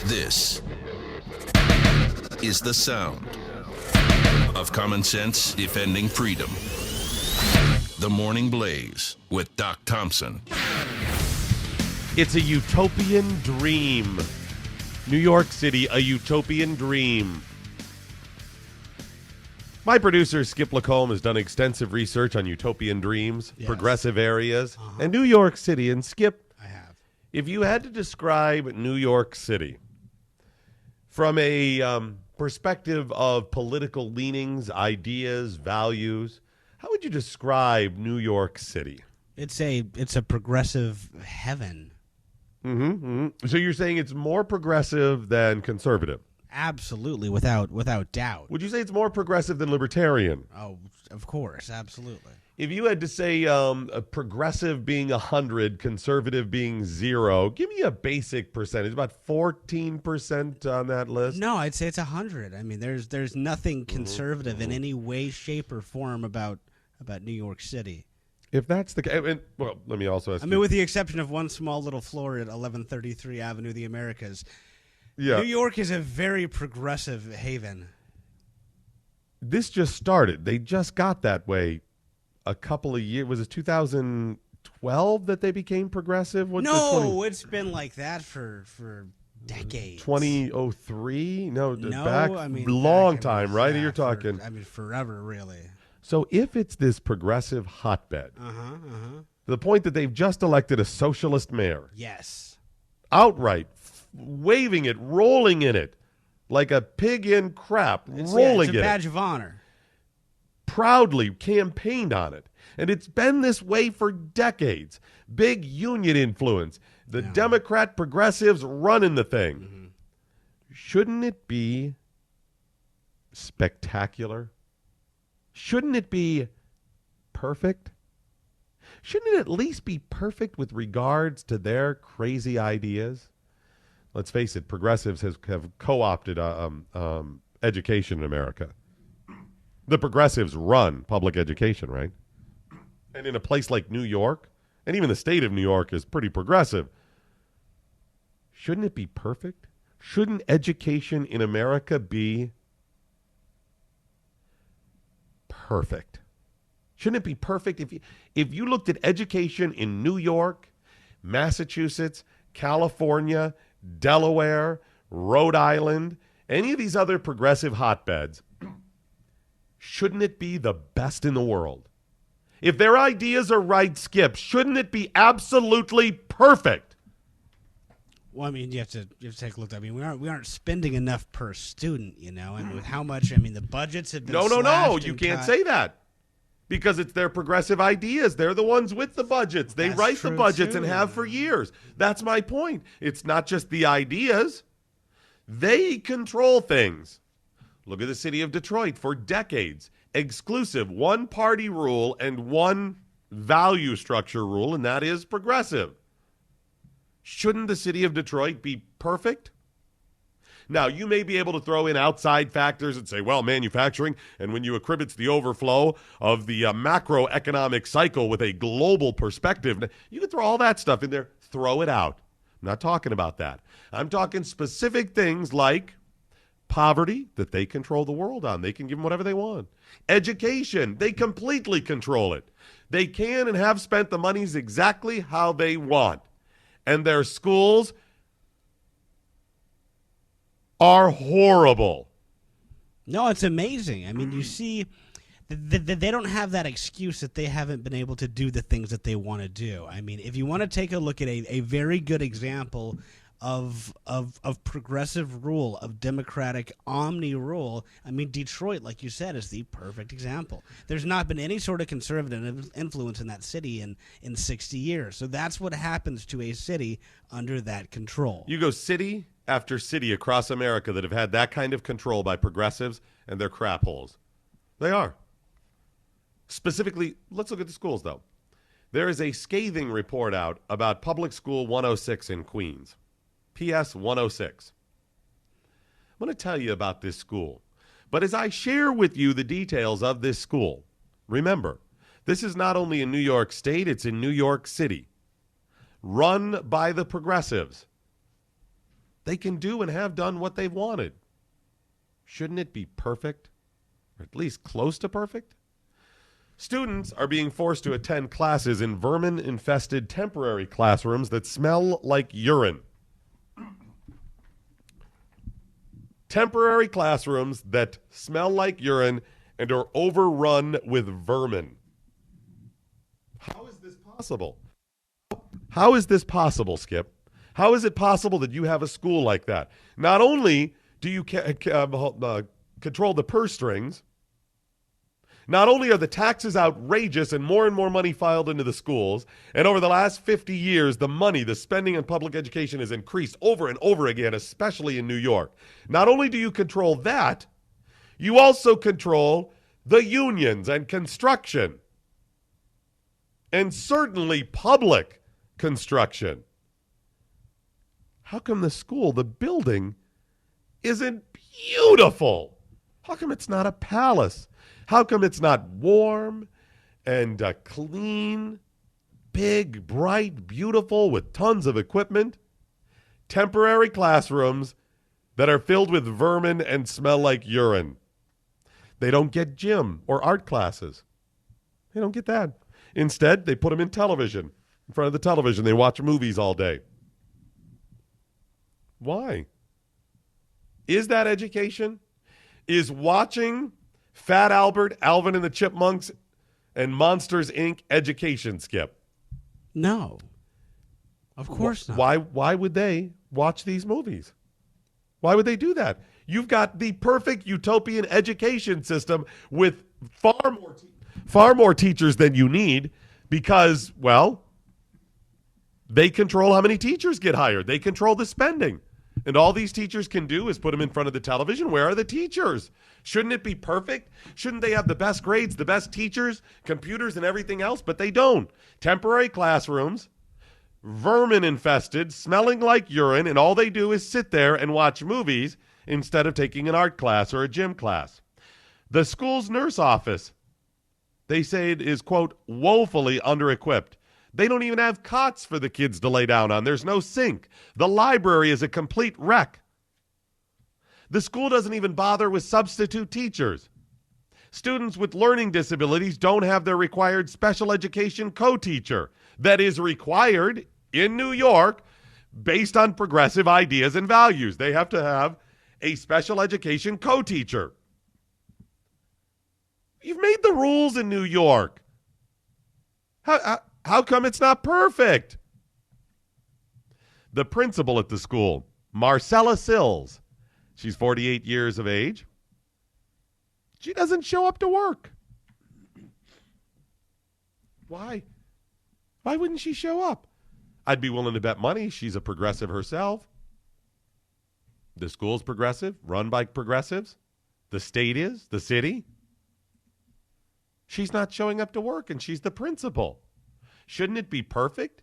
This is the sound of common sense defending freedom. The Morning Blaze with Doc Thompson. It's a utopian dream. New York City, a utopian dream. My producer, Skip LeCombe, has done extensive research on utopian dreams, progressive areas, and New York City. And Skip, I have. If you had to describe New York City from a perspective of political leanings, ideas, values, how would you describe New York City? It's a progressive heaven. So you're saying it's more progressive than conservative? Absolutely, without doubt. Would you say it's more progressive than libertarian? Oh, of course, absolutely. If you had to say a progressive being 100, conservative being 0, give me a basic percentage, about 14% on that list. No, I'd say it's 100. I mean, there's nothing conservative in any way, shape, or form about New York City. If that's the case, well, let me also ask. I mean, with the exception of one small little floor at 1133 Avenue of the Americas, yeah. New York is a very progressive haven. This just started. They just got that way a couple of years. Was it 2012 that they became progressive? It's been like that for decades. 2003? No, back long time, right? You're talking. Forever, really. So if it's this progressive hotbed, to the point that they've just elected a socialist mayor. Yes. Outright, waving it, rolling in it, like a pig in crap, rolling it's a badge of honor. Proudly campaigned on it. And it's been this way for decades. Big union influence. The Democrat progressives running the thing. Shouldn't it be spectacular? Shouldn't it be perfect? Shouldn't it at least be perfect with regards to their crazy ideas? Let's face it, progressives have co-opted education in America. The progressives run public education, right? And in a place like New York, and even the state of New York is pretty progressive, shouldn't it be perfect? Shouldn't education in America be perfect? Shouldn't it be perfect if you looked at education in New York, Massachusetts, California, Delaware, Rhode Island, any of these other progressive hotbeds, shouldn't it be the best in the world? If their ideas are right, Skip, shouldn't it be absolutely perfect? Well, I mean, you have to take a look. I mean, we aren't spending enough per student, and with how much, the budgets have been No, you can't say that. Because it's their progressive ideas. They're the ones with the budgets. They write the budgets and have for years. That's my point. It's not just the ideas. They control things. Look at the city of Detroit for decades. Exclusive one-party rule and one value structure rule, and that is progressive. Shouldn't the city of Detroit be perfect? Now, you may be able to throw in outside factors and say, well, manufacturing, and when you attribute the overflow of the macroeconomic cycle with a global perspective, you can throw all that stuff in there. Throw it out. I'm not talking about that. I'm talking specific things like poverty that they control the world on. They can give them whatever they want. Education, they completely control it. They can and have spent the monies exactly how they want. And their schools are horrible. No, it's amazing. I mean, you see, they don't have that excuse that they haven't been able to do the things that they want to do. I mean, if you want to take a look at a very good example of progressive rule, of democratic omni rule, I mean, Detroit, like you said, is the perfect example. There's not been any sort of conservative influence in that city in 60 years. So that's what happens to a city under that control. You go city after city across America that have had that kind of control by progressives, and they're crap holes. They are. Specifically, let's look at the schools, though. There is a scathing report out about Public School 106 in Queens. PS 106. I'm going to tell you about this school. But as I share with you the details of this school, remember, This is not only in New York State, it's in New York City. Run by the progressives. They can do and have done what they've wanted. Shouldn't it be perfect? Or at least close to perfect? Students are being forced to attend classes in vermin-infested temporary classrooms that smell like urine. Temporary classrooms that smell like urine and are overrun with vermin. How is this possible? How is this possible, Skip? How is it possible that you have a school like that? Not only do you control the purse strings, not only are the taxes outrageous and more money filed into the schools, and over the last 50 years, the spending on public education has increased over and over again, especially in New York. Not only do you control that, you also control the unions and construction, and certainly public construction. How come the school, the building, isn't beautiful? How come it's not a palace? How come it's not warm and clean, big, bright, beautiful, with tons of equipment? Temporary classrooms that are filled with vermin and smell like urine. They don't get gym or art classes. They don't get that. Instead, they put them in television. In front of the television, they watch movies all day. Why? Is that education? Is watching Fat Albert, Alvin and the Chipmunks, and Monsters, Inc. education, Skip? No. Of course not. Why would they watch these movies? Why would they do that? You've got the perfect utopian education system with far more teachers than you need because, well, they control how many teachers get hired. They control the spending. And all these teachers can do is put them in front of the television. Where are the teachers? Shouldn't it be perfect? Shouldn't they have the best grades, the best teachers, computers, and everything else? But they don't. Temporary classrooms, vermin infested, smelling like urine, and all they do is sit there and watch movies instead of taking an art class or a gym class. The school's nurse office, they say it is, quote, woefully under-equipped. They don't even have cots for the kids to lay down on. There's no sink. The library is a complete wreck. The school doesn't even bother with substitute teachers. Students with learning disabilities don't have their required special education co-teacher that is required in New York based on progressive ideas and values. They have to have a special education co-teacher. You've made the rules in New York. How come it's not perfect? The principal at the school, Marcella Sills, she's 48 years of age. She doesn't show up to work. Why? Why wouldn't she show up? I'd be willing to bet money she's a progressive herself. The school's progressive, run by progressives. The state is, the city. She's not showing up to work, and she's the principal. Shouldn't it be perfect?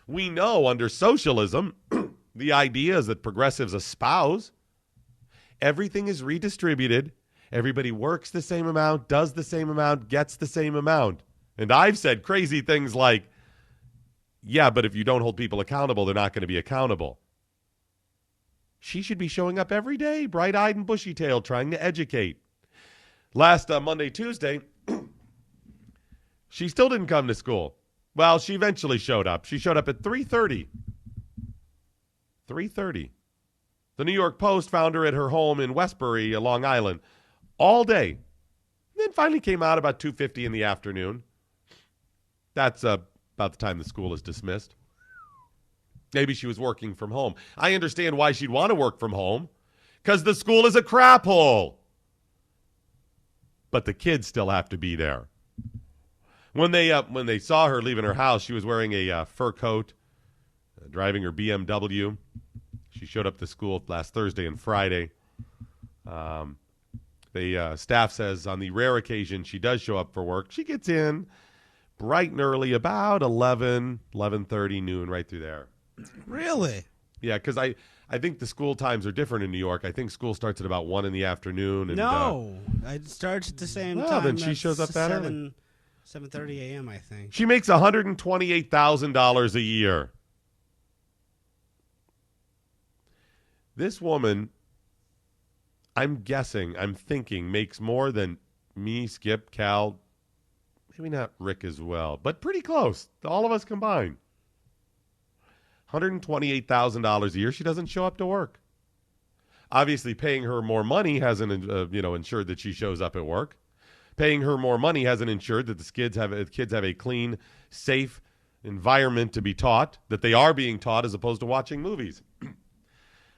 We know under socialism, the ideas that progressives espouse, everything is redistributed. Everybody works the same amount, does the same amount, gets the same amount. And I've said crazy things like, yeah, but if you don't hold people accountable, they're not going to be accountable. She should be showing up every day, bright-eyed and bushy-tailed, trying to educate. Last Monday, Tuesday, she still didn't come to school. Well, she eventually showed up. She showed up at 3:30. 3:30. The New York Post found her at her home in Westbury, Long Island, all day. Then finally came out about 2:50 in the afternoon. That's about the time the school is dismissed. Maybe she was working from home. I understand why she'd want to work from home, because the school is a crap hole. But the kids still have to be there. When they saw her leaving her house, she was wearing a fur coat, driving her BMW. She showed up to school last Thursday and Friday. The staff says on the rare occasion she does show up for work, she gets in bright and early, about 11:30, noon, right through there. Really? Yeah, because I think the school times are different in New York. I think school starts at about 1 in the afternoon. And, no, it starts at the same time. Then she shows up that early. 7:30 a.m., I think. She makes $128,000 a year. This woman, I'm thinking, makes more than me, Skip, Cal, maybe not Rick as well, but pretty close. All of us combined. $128,000 a year. She doesn't show up to work. Obviously, paying her more money hasn't, ensured that she shows up at work. Paying her more money hasn't ensured that the kids have a clean, safe environment to be taught, that they are being taught as opposed to watching movies.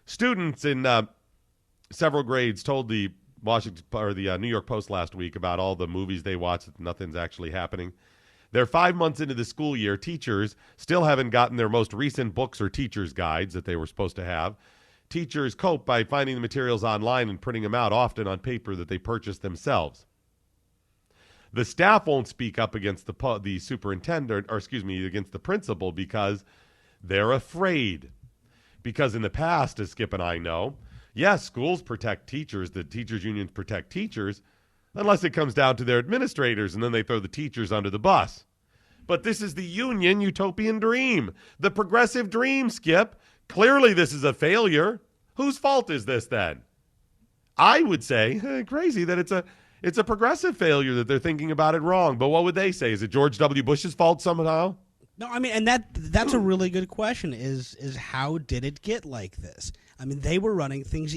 Students in several grades told the New York Post last week about all the movies they watch, that nothing's actually happening. They're 5 months into the school year. Teachers still haven't gotten their most recent books or teachers' guides that they were supposed to have. Teachers cope by finding the materials online and printing them out, often on paper that they purchased themselves. The staff won't speak up against the superintendent, against the principal, because they're afraid. Because in the past, as Skip and I know, yes, schools protect teachers, the teachers' unions protect teachers, unless it comes down to their administrators, and then they throw the teachers under the bus. But this is the union utopian dream, the progressive dream, Skip. Clearly this is a failure. Whose fault is this then? I would say, crazy, that it's a progressive failure, that they're thinking about it wrong. But what would they say? Is it George W. Bush's fault somehow? No, I mean, and that's a really good question, is how did it get like this? I mean, they were running things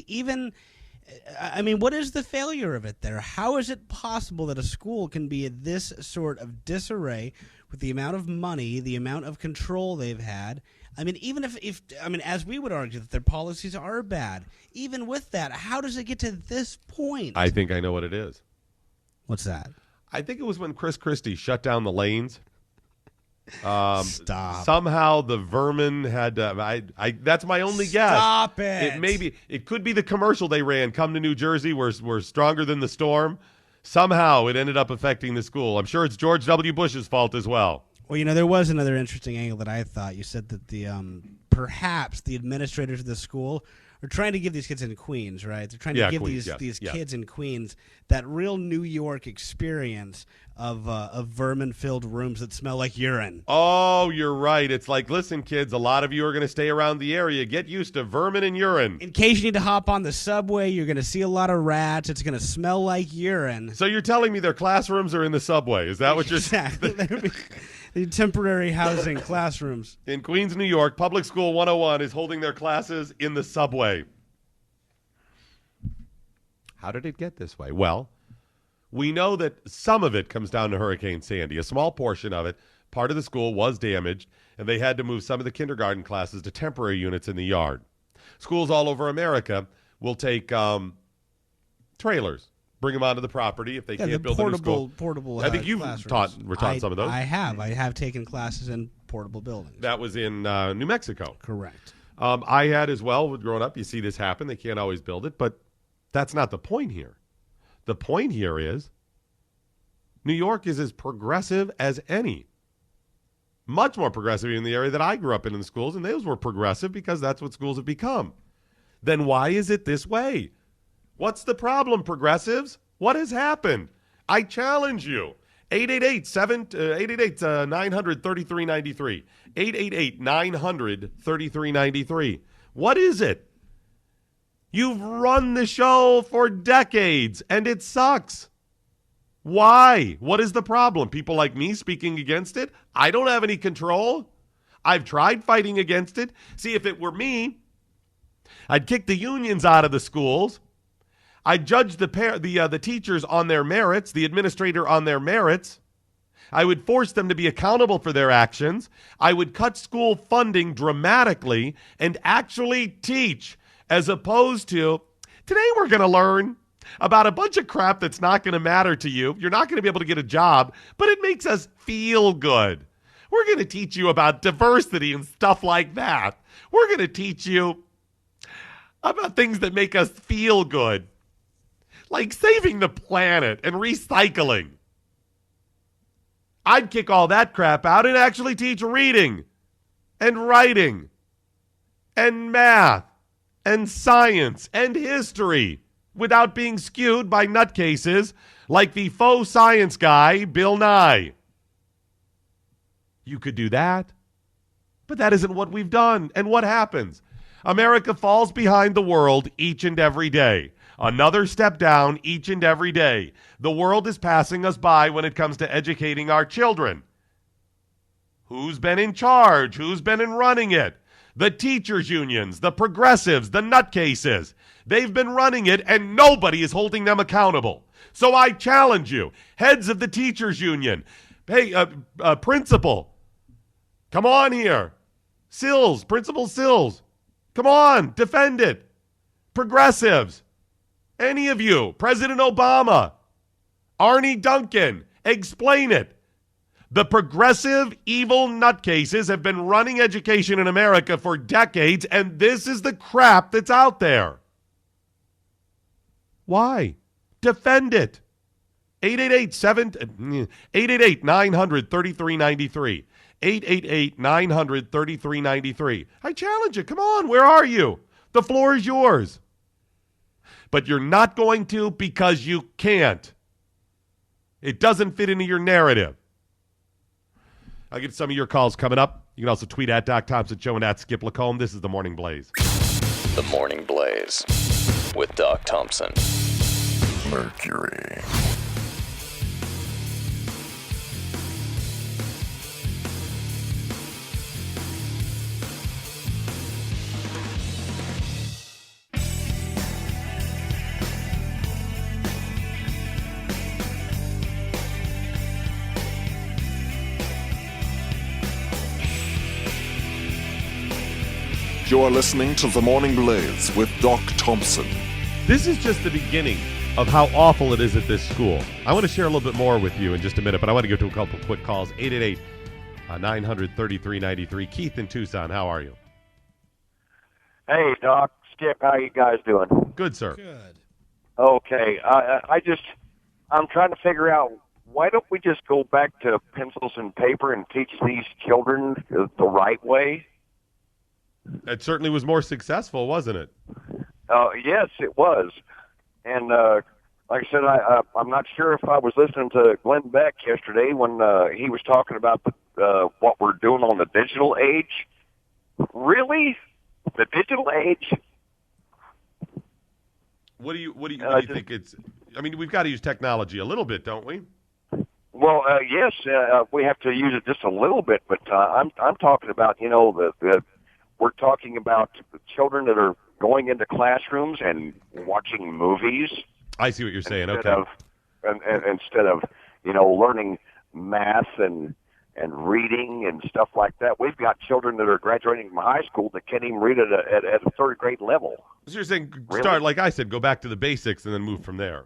what is the failure of it there? How is it possible that a school can be in this sort of disarray with the amount of money, the amount of control they've had? I mean, even if as we would argue that their policies are bad, even with that, how does it get to this point? I think I know what it is. What's that? I think it was when Chris Christie shut down the lanes. Stop. Somehow the vermin had. That's my only guess. Stop it. It could be the commercial they ran. Come to New Jersey. We're stronger than the storm. Somehow it ended up affecting the school. I'm sure it's George W. Bush's fault as well. Well, there was another interesting angle that I thought. You said that the perhaps the administrators of the school are trying to give these kids in Queens, right? They're trying to give these kids in Queens that real New York experience of vermin-filled rooms that smell like urine. Oh, you're right. It's like, listen, kids, a lot of you are going to stay around the area. Get used to vermin and urine. In case you need to hop on the subway, you're going to see a lot of rats. It's going to smell like urine. So you're telling me their classrooms are in the subway. Is that what you're saying? Exactly. The temporary housing classrooms. In Queens, New York, Public School 101 is holding their classes in the subway. How did it get this way? Well, we know that some of it comes down to Hurricane Sandy. A small portion of it, part of the school was damaged, and they had to move some of the kindergarten classes to temporary units in the yard. Schools all over America will take trailers, bring them onto the property if they can't build a new school. Portable. I think you've taught some of those. I have taken classes in portable buildings. That was in New Mexico. Correct. I had as well. Growing up, you see this happen. They can't always build it, but that's not the point here. The point here is New York is as progressive as any. Much more progressive in the area that I grew up in the schools, and those were progressive because that's what schools have become. Then why is it this way? What's the problem, progressives? What has happened? I challenge you. 888-900-3393. 888-900-3393. What is it? You've run the show for decades, and it sucks. Why? What is the problem? People like me speaking against it? I don't have any control. I've tried fighting against it. See, if it were me, I'd kick the unions out of the schools. I'd judge the teachers on their merits, the administrator on their merits. I would force them to be accountable for their actions. I would cut school funding dramatically and actually teach, as opposed to, today we're going to learn about a bunch of crap that's not going to matter to you. You're not going to be able to get a job, but it makes us feel good. We're going to teach you about diversity and stuff like that. We're going to teach you about things that make us feel good, like saving the planet and recycling. I'd kick all that crap out and actually teach reading and writing and math and science and history without being skewed by nutcases like the faux science guy, Bill Nye. You could do that. But that isn't what we've done. And what happens? America falls behind the world each and every day. Another step down each and every day. The world is passing us by when it comes to educating our children. Who's been in charge? Who's been in running it? The teachers' unions, the progressives, the nutcases. They've been running it, and nobody is holding them accountable. So I challenge you, heads of the teachers' union, hey, principal, come on here. Sills, Principal Sills, come on, defend it. Progressives, any of you, President Obama, Arnie Duncan, explain it. The progressive, evil nutcases have been running education in America for decades, and this is the crap that's out there. Why? Defend it. 888-900-3393. 888-900-3393. I challenge you. Come on, where are you? The floor is yours. But you're not going to because you can't. It doesn't fit into your narrative. I'll get some of your calls coming up. You can also tweet at Doc Thompson Show and at Skip LeCombe. This is The Morning Blaze. The Morning Blaze with Doc Thompson. Mercury. You're listening to The Morning Blaze with Doc Thompson. This is just the beginning of how awful it is at this school. I want to share a little bit more with you in just a minute, but I want to get to a couple quick calls. 888-900-3393. Keith in Tucson, how are you? Hey, Doc, Skip, how you guys doing? Good, sir. Good. Okay, I'm trying to figure out, why don't we just go back to pencils and paper and teach these children the right way? It certainly was more successful, wasn't it? Yes, it was. And like I said, I'm not sure if I was listening to Glenn Beck yesterday when he was talking about what we're doing on the digital age. Really? The digital age? What do you think it's? I mean, we've got to use technology a little bit, don't we? Well, yes, we have to use it just a little bit, but I'm talking about, we're talking about children that are going into classrooms and watching movies. I see what you're saying. Instead Okay. Instead of learning math and reading and stuff like that, we've got children that are graduating from high school that can't even read at a third grade level. So you're saying Really? start, like I said, go back to the basics and then move from there.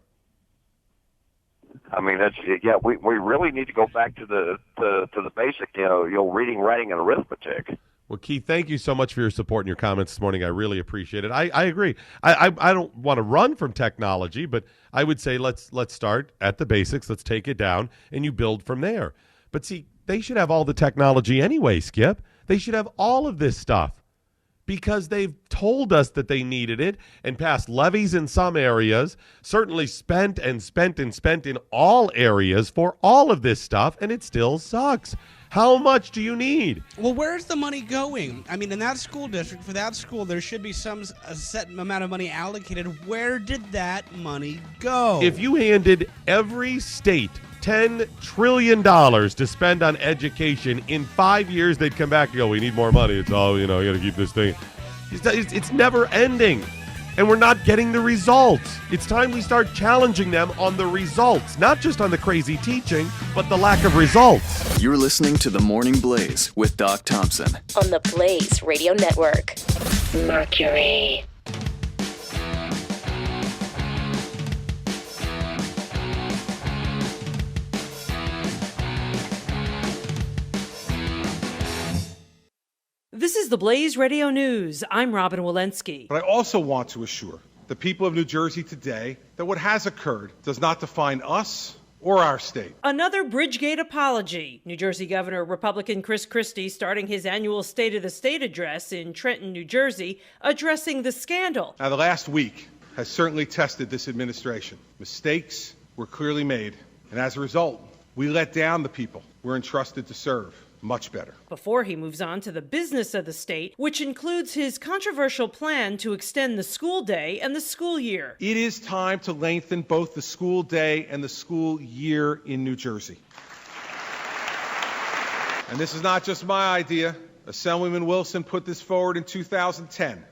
I mean, we really need to go back to the basic, reading, writing, and arithmetic. Well, Keith, thank you so much for your support and your comments this morning. I really appreciate it. I agree. I don't want to run from technology, but I would say let's start at the basics. Let's take it down, and you build from there. But see, they should have all the technology anyway, Skip. They should have all of this stuff because they've told us that they needed it and passed levies in some areas, certainly spent in all areas for all of this stuff, and it still sucks. How much do you need? Well, where's the money going? I mean, in that school district, for that school, there should be a set amount of money allocated. Where did that money go? If you handed every state $10 trillion to spend on education, in 5 years they'd come back and go, we need more money. It's all, you got to keep this thing. It's never ending. And we're not getting the results. It's time we start challenging them on the results, not just on the crazy teaching, but the lack of results. You're listening to The Morning Blaze with Doc Thompson on the Blaze Radio Network. Mercury. This is the Blaze Radio News. I'm Robin Walensky. But I also want to assure the people of New Jersey today that what has occurred does not define us or our state. Another Bridgegate apology. New Jersey Governor Republican Chris Christie starting his annual State of the State address in Trenton, New Jersey, addressing the scandal. Now, the last week has certainly tested this administration. Mistakes were clearly made, and as a result, we let down the people we're entrusted to serve. much better. Before he moves on to the business of the state, which includes his controversial plan to extend the school day and the school year. It is time to lengthen both the school day and the school year in New Jersey. And this is not just my idea. Assemblyman Wilson put this forward in 2010.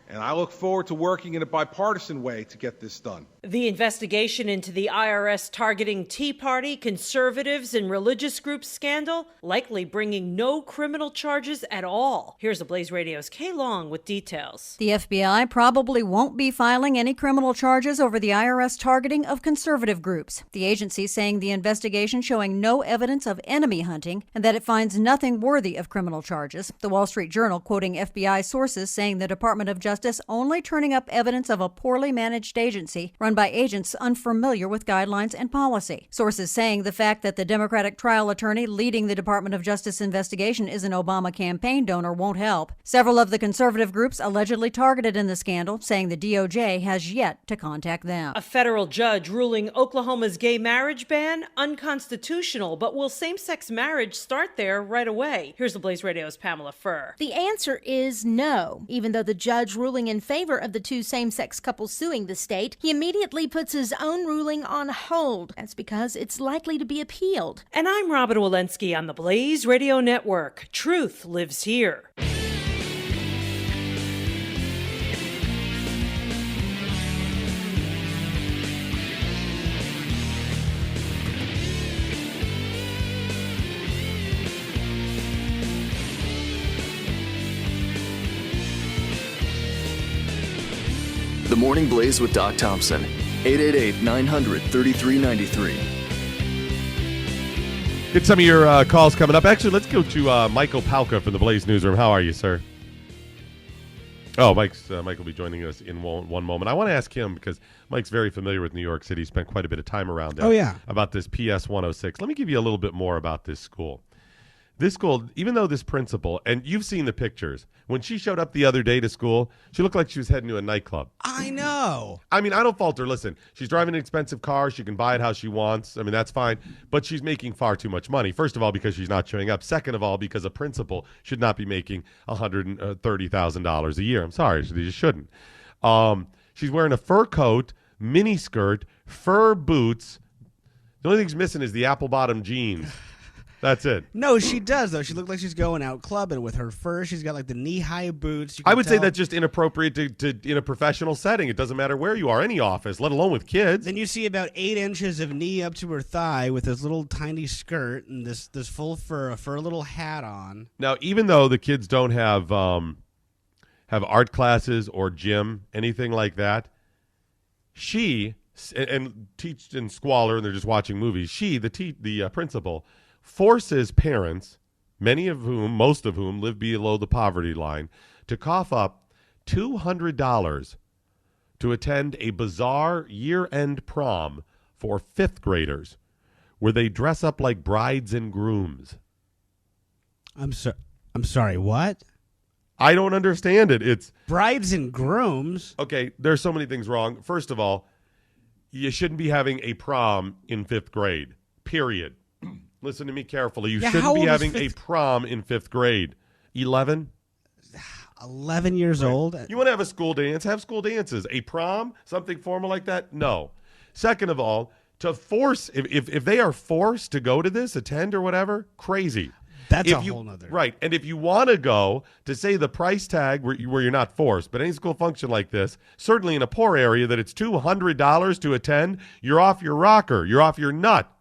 And I look forward to working in a bipartisan way to get this done. The investigation into the IRS targeting Tea Party, conservatives, and religious groups scandal likely bringing no criminal charges at all. Here's a Blaze Radio's Kay Long with details. The FBI probably won't be filing any criminal charges over the IRS targeting of conservative groups. The agency saying the investigation showing no evidence of enemy hunting and that it finds nothing worthy of criminal charges. The Wall Street Journal quoting FBI sources saying the Department of Justice only turning up evidence of a poorly managed agency run by agents unfamiliar with guidelines and policy. Sources saying the fact that the Democratic trial attorney leading the Department of Justice investigation is an Obama campaign donor won't help. Several of the conservative groups allegedly targeted in the scandal, saying the DOJ has yet to contact them. A federal judge ruling Oklahoma's gay marriage ban unconstitutional, but will same-sex marriage start there right away? Here's the Blaze Radio's Pamela Furr. The answer is no. Even though the judge ruling in favor of the two same-sex couples suing the state, he immediately puts his own ruling on hold. That's because it's likely to be appealed. And I'm Robin Walensky on the Blaze Radio Network. Truth lives here. The Morning Blaze with Doc Thompson, 888-900-3393. Get some of your calls coming up. Actually, let's go to Michael Palka from the Blaze Newsroom. How are you, sir? Oh, Mike will be joining us in one moment. I want to ask him, because Mike's very familiar with New York City. He spent quite a bit of time around there. Oh, yeah. About this PS 106. Let me give you a little bit more about this school. This school, even though this principal, and you've seen the pictures, when she showed up the other day to school, she looked like she was heading to a nightclub. I know. I mean, I don't fault her. Listen, she's driving an expensive car. She can buy it how she wants. I mean, that's fine. But she's making far too much money. First of all, because she's not showing up. Second of all, because a principal should not be making $130,000 a year. I'm sorry. They just shouldn't. She's wearing a fur coat, mini skirt, fur boots. The only thing she's missing is the apple-bottom jeans. That's it. No, she does, though. She looked like she's going out clubbing with her fur. She's got like the knee-high boots. I would say that's just inappropriate to in a professional setting. It doesn't matter where you are, any office, let alone with kids. Then you see about 8 inches of knee up to her thigh with this little tiny skirt and this full fur, a fur little hat on. Now, even though the kids don't have art classes or gym, anything like that, she and teach in squalor and they're just watching movies. She, the principal, forces parents, most of whom live below the poverty line, to cough up $200 to attend a bizarre year-end prom for fifth graders where they dress up like brides and grooms. I'm sorry, what? I don't understand it. It's brides and grooms? Okay, there's so many things wrong. First of all, you shouldn't be having a prom in fifth grade, period. Listen to me carefully. You shouldn't be having a prom in fifth grade. 11? 11 years old? You want to have a school dance? Have school dances. A prom? Something formal like that? No. Second of all, to force, if they are forced to go to this, attend or whatever, crazy. That's a whole nother. Right. And if you want to go, to say the price tag where you're not forced, but any school function like this, certainly in a poor area, that it's $200 to attend, you're off your rocker. You're off your nut.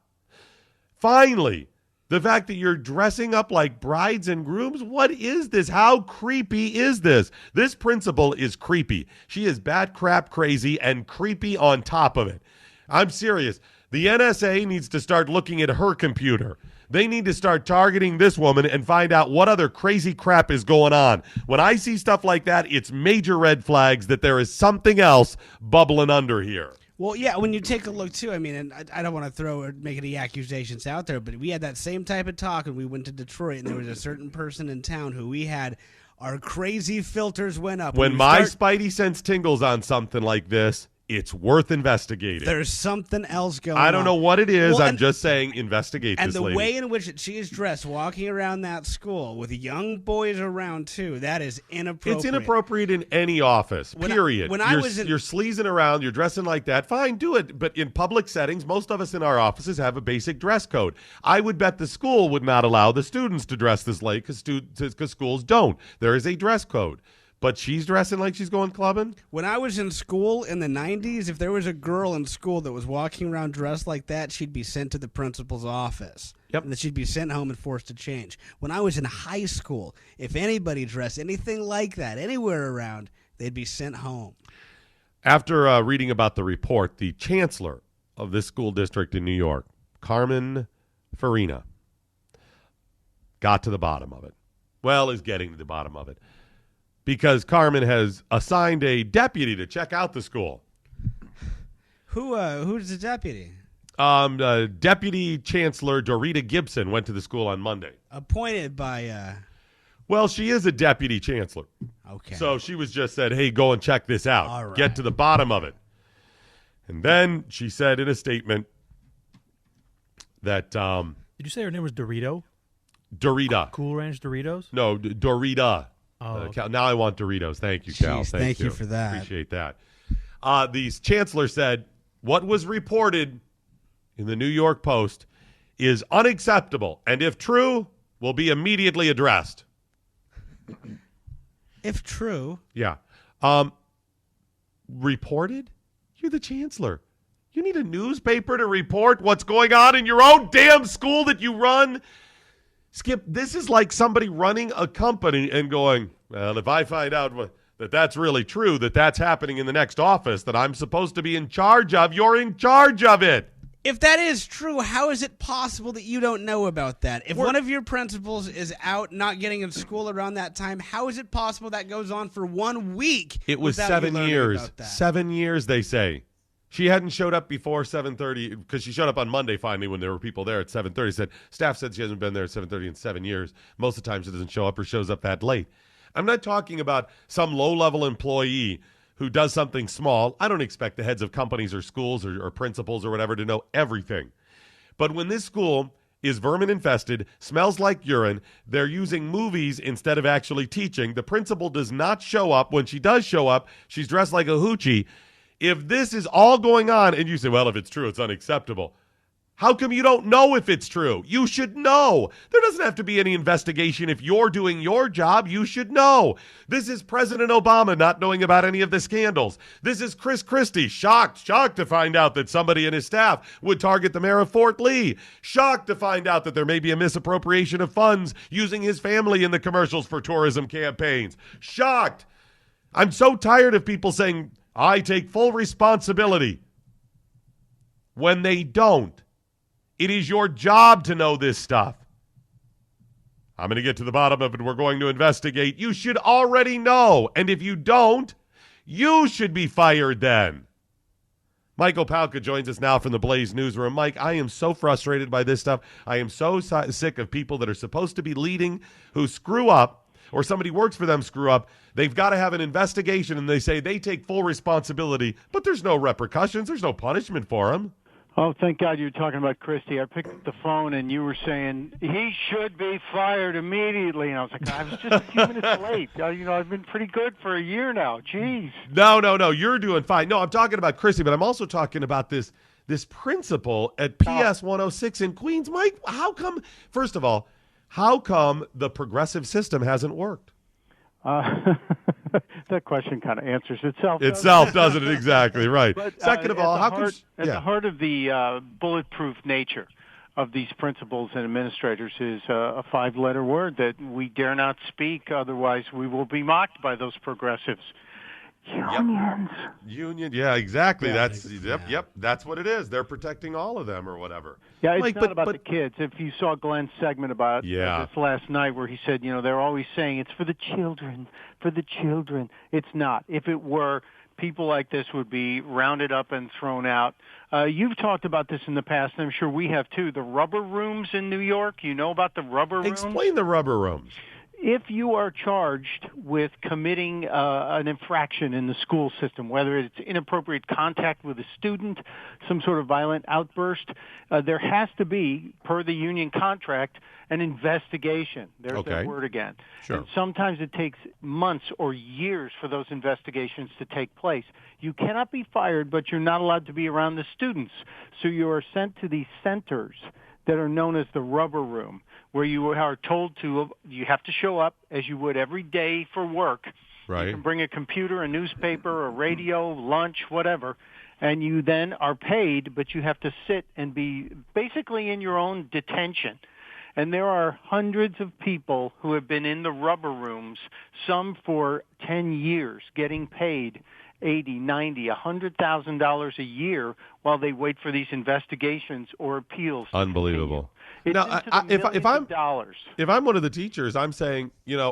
Finally, the fact that you're dressing up like brides and grooms, what is this? How creepy is this? This principal is creepy. She is bat crap crazy and creepy on top of it. I'm serious. The NSA needs to start looking at her computer. They need to start targeting this woman and find out what other crazy crap is going on. When I see stuff like that, it's major red flags that there is something else bubbling under here. Well, yeah, when you take a look, too, I mean, and I don't want to make any accusations out there, but we had that same type of talk when we went to Detroit, and there was a certain person in town who we had, our crazy filters went up. When my spidey sense tingles on something like this, it's worth investigating. There's something else going on. I don't know what it is. Well, I'm just saying investigate and this the lady. way in which she is dressed, walking around that school with young boys around too, that is inappropriate. It's inappropriate in any office, period. When you're sleazing around, you're dressing like that, fine, do it. But in public settings, most of us in our offices have a basic dress code. I would bet the school would not allow the students to dress this late because schools don't. There is a dress code. But she's dressing like she's going clubbing? When I was in school in the 90s, if there was a girl in school that was walking around dressed like that, she'd be sent to the principal's office. Yep. And then she'd be sent home and forced to change. When I was in high school, if anybody dressed anything like that anywhere around, they'd be sent home. After reading about the report, the chancellor of this school district in New York, Carmen Farina, got to the bottom of it. Well, is getting to the bottom of it. Because Carmen has assigned a deputy to check out the school. Who's the deputy? Deputy Chancellor Dorita Gibson went to the school on Monday. Appointed by... Well, she is a deputy chancellor. Okay. So she was just said, hey, go and check this out. All right. Get to the bottom of it. And then she said in a statement that... Did you say her name was Dorito? Dorita. Cool Ranch Doritos? No, Dorita. Oh, okay. Now I want Doritos. Thank you, Cal. Jeez, thank you for that. Appreciate that. The chancellor said, what was reported in the New York Post is unacceptable, and if true, will be immediately addressed. If true. Yeah. Reported? You're the chancellor. You need a newspaper to report what's going on in your own damn school that you run? Skip, this is like somebody running a company and going, well, if I find out that that's really true, that that's happening in the next office that I'm supposed to be in charge of, you're in charge of it. If that is true, how is it possible that you don't know about that? If one of your principals is out not getting in school around that time, how is it possible that goes on for 1 week? It was 7 years. 7 years, they say. She hadn't showed up before 7:30 because she showed up on Monday finally when there were people there at 7:30. Said staff said she hasn't been there at 7:30 in 7 years. Most of the time she doesn't show up or shows up that late. I'm not talking about some low-level employee who does something small. I don't expect the heads of companies or schools or principals or whatever to know everything. But when this school is vermin-infested, smells like urine, they're using movies instead of actually teaching, the principal does not show up. When she does show up, she's dressed like a hoochie. If this is all going on and you say, well, if it's true, it's unacceptable. How come you don't know if it's true? You should know. There doesn't have to be any investigation. If you're doing your job, you should know. This is President Obama not knowing about any of the scandals. This is Chris Christie, shocked to find out that somebody in his staff would target the mayor of Fort Lee. Shocked to find out that there may be a misappropriation of funds using his family in the commercials for tourism campaigns. Shocked. I'm so tired of people saying, I take full responsibility when they don't. It is your job to know this stuff. I'm going to get to the bottom of it. We're going to investigate. You should already know. And if you don't, you should be fired then. Michael Palka joins us now from the Blaze Newsroom. Mike, I am so frustrated by this stuff. I am so sick of people that are supposed to be leading who screw up, or somebody works for them screw up. They've got to have an investigation, and they say they take full responsibility, but there's no repercussions. There's no punishment for them. Oh, thank God you were talking about Christie. I picked up the phone, and you were saying he should be fired immediately. And I was like, I was just a few minutes late. I've been pretty good for a year now. Jeez. No. You're doing fine. No, I'm talking about Christie, but I'm also talking about this principal at PS 106 in Queens. Mike, how come, first of all, how come the progressive system hasn't worked? That question kind of answers itself. Doesn't it? Exactly, right. But, second of all, the heart of the bulletproof nature of these principals and administrators is a 5-letter word that we dare not speak, otherwise we will be mocked by those progressives. Unions. Union, yeah, exactly. That's what it is. They're protecting all of them or whatever. Yeah, it's not about the kids. If you saw Glenn's segment about this last night where he said, they're always saying it's for the children, It's not. If it were, people like this would be rounded up and thrown out. You've talked about this in the past, and I'm sure we have too. The rubber rooms in New York, you know about the rubber rooms? Explain the rubber rooms. if you are charged with committing an infraction in the school system, whether it's inappropriate contact with a student, some sort of violent outburst, there has to be, per the union contract, an investigation. There's that word again. Sure. And sometimes it takes months or years for those investigations to take place. You cannot be fired, but you're not allowed to be around the students. So you are sent to these centers that are known as the rubber room, where you are told you have to show up as you would every day for work. Right. You can bring a computer, a newspaper, a radio, lunch, whatever, and you then are paid, but you have to sit and be basically in your own detention. And there are hundreds of people who have been in the rubber rooms, some for 10 years, getting paid $80, $90, $100,000 a year while they wait for these investigations or appeals. Unbelievable. It's Now, if I'm one of the teachers, I'm saying,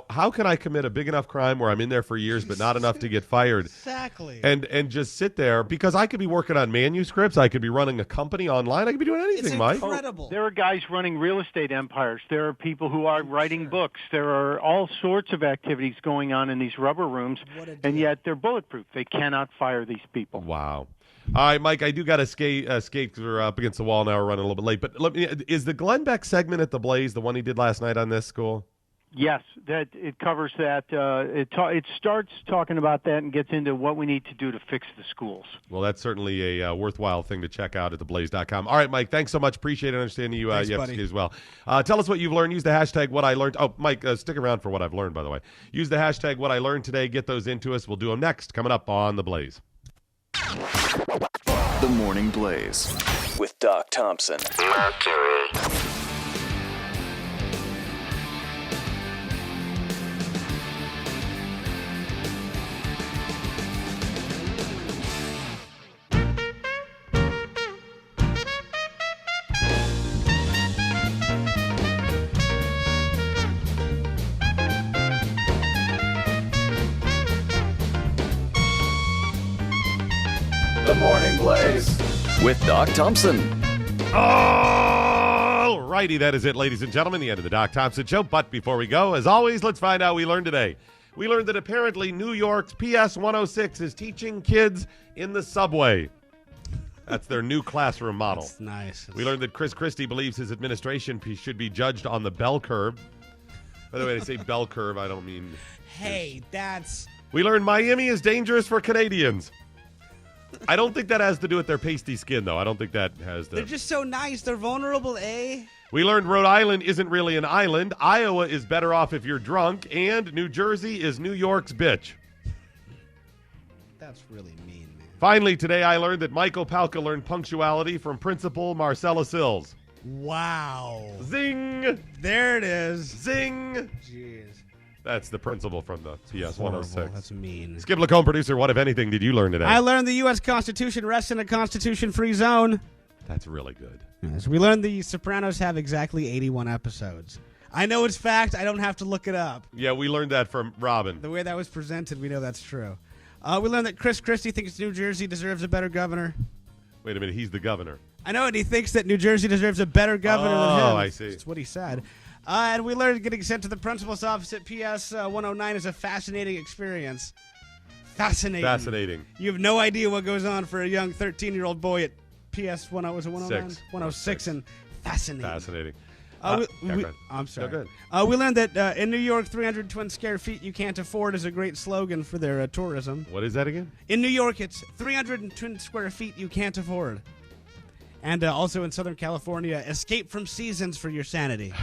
how can I commit a big enough crime where I'm in there for years but not enough to get fired? Exactly. And just sit there, because I could be working on manuscripts, I could be running a company online, I could be doing anything, It's Mike. incredible. There are guys running real estate empires. There are people who are writing books. There are all sorts of activities going on in these rubber rooms, and yet they're bulletproof. They cannot fire these people. Wow. All right, Mike, I do got to skate because we're up against the wall now. We're running a little bit late. But is the Glenn Beck segment at the Blaze the one he did last night on this school? Yes, that it covers that. It starts talking about that and gets into what we need to do to fix the schools. Well, that's certainly a worthwhile thing to check out at theblaze.com. All right, Mike, thanks so much. Appreciate it. Understanding you, Thanks, you have buddy. to as well. Tell us what you've learned. Use the hashtag what I learned. Oh, Mike, stick around for what I've learned, by the way. Use the hashtag what I learned today. Get those into us. We'll do them next. Coming up on The Blaze. The Morning Blaze with Doc Thompson. Mercury. The Morning Blaze with Doc Thompson. All righty, that is it, ladies and gentlemen, the end of the Doc Thompson Show. But before we go, as always, let's find out what we learned today. We learned that apparently New York's PS 106 is teaching kids in the subway. That's their new classroom model. That's nice. We learned that Chris Christie believes his administration should be judged on the bell curve. By the way, I say bell curve, I don't mean... Hey, that's... We learned Miami is dangerous for Canadians. I don't think that has to do with their pasty skin, though. I don't think that has to... They're just so nice. They're vulnerable, eh? We learned Rhode Island isn't really an island. Iowa is better off if you're drunk. And New Jersey is New York's bitch. That's really mean, man. Finally, today I learned that Michael Palka learned punctuality from Principal Marcella Sills. Wow. Zing! There it is. Zing! Jeez. That's the principal from the PS 106. That's mean. Skip LeCombe, producer, what, if anything, did you learn today? I learned the U.S. Constitution rests in a constitution-free zone. That's really good. Yes, we learned the Sopranos have exactly 81 episodes. I know it's fact. I don't have to look it up. Yeah, we learned that from Robin. The way that was presented, we know that's true. We learned that Chris Christie thinks New Jersey deserves a better governor. Wait a minute, he's the governor. I know, and he thinks that New Jersey deserves a better governor than him. Oh, I see. That's what he said. And we learned getting sent to the principal's office at PS 109 is a fascinating experience. Fascinating. Fascinating. You have no idea what goes on for a young 13-year-old boy at PS 109? 106, and fascinating. Fascinating. I'm sorry. No, good. We learned that in New York, 320 square feet you can't afford is a great slogan for their tourism. What is that again? In New York, it's 320 square feet you can't afford. And also in Southern California, escape from seasons for your sanity.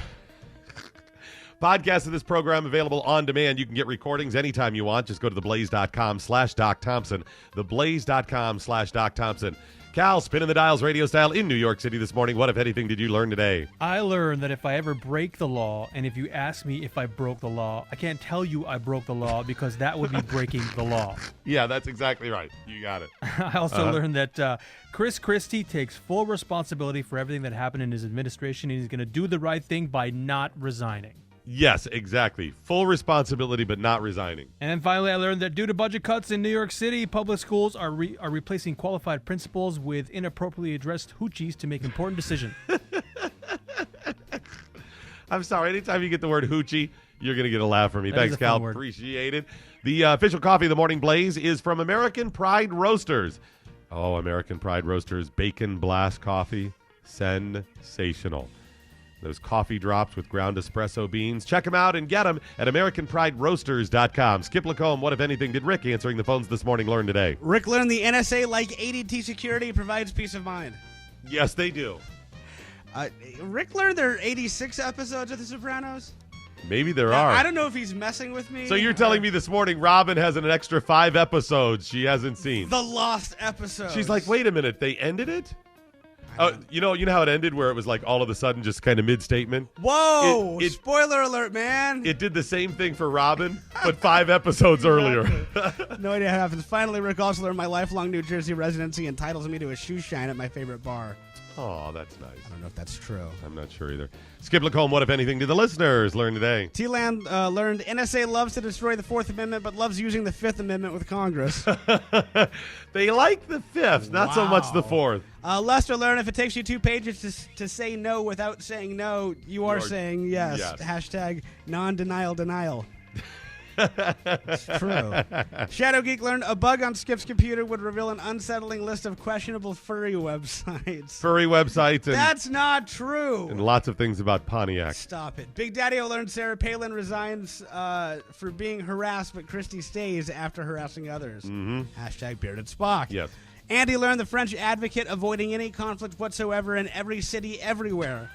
Podcast of this program available on demand. You can get recordings anytime you want. Just go to theblaze.com/Doc Thompson. Theblaze.com/Doc Thompson. Cal, spinning the dials radio style in New York City this morning. What, if anything, did you learn today? I learned that if I ever break the law, and if you ask me if I broke the law, I can't tell you I broke the law because that would be breaking the law. Yeah, that's exactly right. You got it. I also learned that Chris Christie takes full responsibility for everything that happened in his administration, and he's going to do the right thing by not resigning. Yes, exactly. Full responsibility, but not resigning. And then finally, I learned that due to budget cuts in New York City, public schools are replacing qualified principals with inappropriately addressed hoochies to make important decisions. I'm sorry. Anytime you get the word hoochie, You're going to get a laugh from me. That Thanks, is a fun Cal. word. Appreciate it. The official coffee of the Morning Blaze is from American Pride Roasters. Oh, American Pride Roasters Bacon Blast Coffee. Sensational. Those coffee drops with ground espresso beans. Check them out and get them at AmericanPrideRoasters.com. Skip LeCombe, what, if anything, did Rick answering the phones this morning learn today? Rick learned the NSA, like ADT security, provides peace of mind. Yes, they do. Rick learned there are 86 episodes of The Sopranos. Maybe there Now, are. I don't know if he's messing with me. So you're telling me this morning Robin has an extra 5 episodes she hasn't seen. The lost episodes. She's like, wait a minute, they ended it? Oh, you know how it ended, where it was like all of a sudden just kind of mid-statement? Whoa! Spoiler alert, man. It did the same thing for Robin, but 5 episodes earlier. No idea how it happens. Finally, Rick also learned my lifelong New Jersey residency entitles me to a shoe shine at my favorite bar. Oh, that's nice. I don't know if that's true. I'm not sure either. Skip LeCombe, what, if anything, did the listeners learn today? T-Land learned NSA loves to destroy the Fourth Amendment, but loves using the Fifth Amendment with Congress. They like the Fifth, not so much the Fourth. Lester learned if it takes you 2 pages to say no without saying no, you are saying yes. Hashtag non-denial denial. It's true. Shadow Geek learned a bug on Skip's computer would reveal an unsettling list of questionable furry websites. Furry websites. And, That's not true. And lots of things about Pontiac. Stop it. Big Daddy learned Sarah Palin resigns for being harassed, but Christie stays after harassing others. Mm-hmm. Hashtag bearded Spock. Yes. Andy learned the French advocate avoiding any conflict whatsoever in every city everywhere.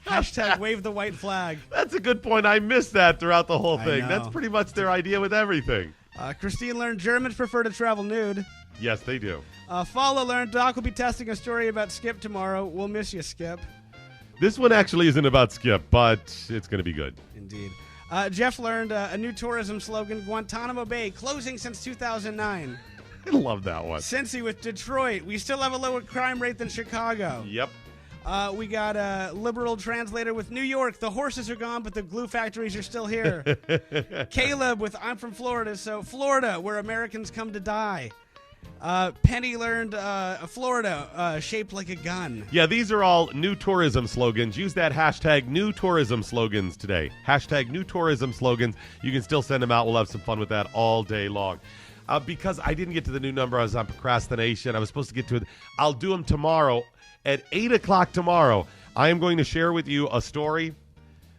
Hashtag wave the white flag. That's a good point. I missed that throughout the whole I thing. know. That's pretty much their idea with everything. Christine learned Germans prefer to travel nude. Yes, they do. Fala learned Doc will be testing a story about Skip tomorrow. We'll miss you, Skip. This one actually isn't about Skip, but it's going to be good. Indeed. Jeff learned a new tourism slogan, Guantanamo Bay, closing since 2009. I love that one. Cincy with Detroit. We still have a lower crime rate than Chicago. Yep. We got a liberal translator with New York. The horses are gone, but the glue factories are still here. Caleb with I'm from Florida, so Florida, where Americans come to die. Penny learned Florida, shaped like a gun. Yeah, these are all new tourism slogans. Use that hashtag new tourism slogans today. Hashtag new tourism slogans. You can still send them out. We'll have some fun with that all day long. Because I didn't get to the new number, I was on procrastination. I was supposed to get to it. I'll do them tomorrow. At 8 o'clock tomorrow, I am going to share with you a story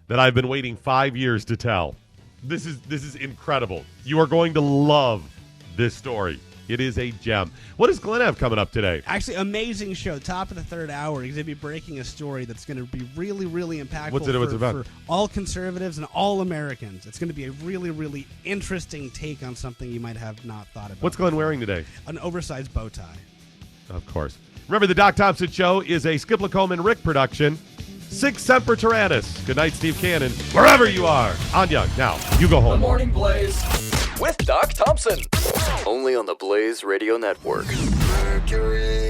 that I've been waiting 5 years to tell. This is incredible. You are going to love this story. It is a gem. What does Glenn have coming up today? Actually, amazing show. Top of the third hour. He's going to be breaking a story that's going to be really, really impactful What's it about? For all conservatives and all Americans. It's going to be a really, really interesting take on something you might have not thought about. What's Glenn wearing today? An oversized bow tie. Of course. Remember, the Doc Thompson Show is a Skip LeCombe and Rick production. Sig Semper Tyrannis. Good night, Steve Cannon. Wherever you are. Anya, now, you go home. The Morning Blaze with Doc Thompson. Only on the Blaze Radio Network. Mercury.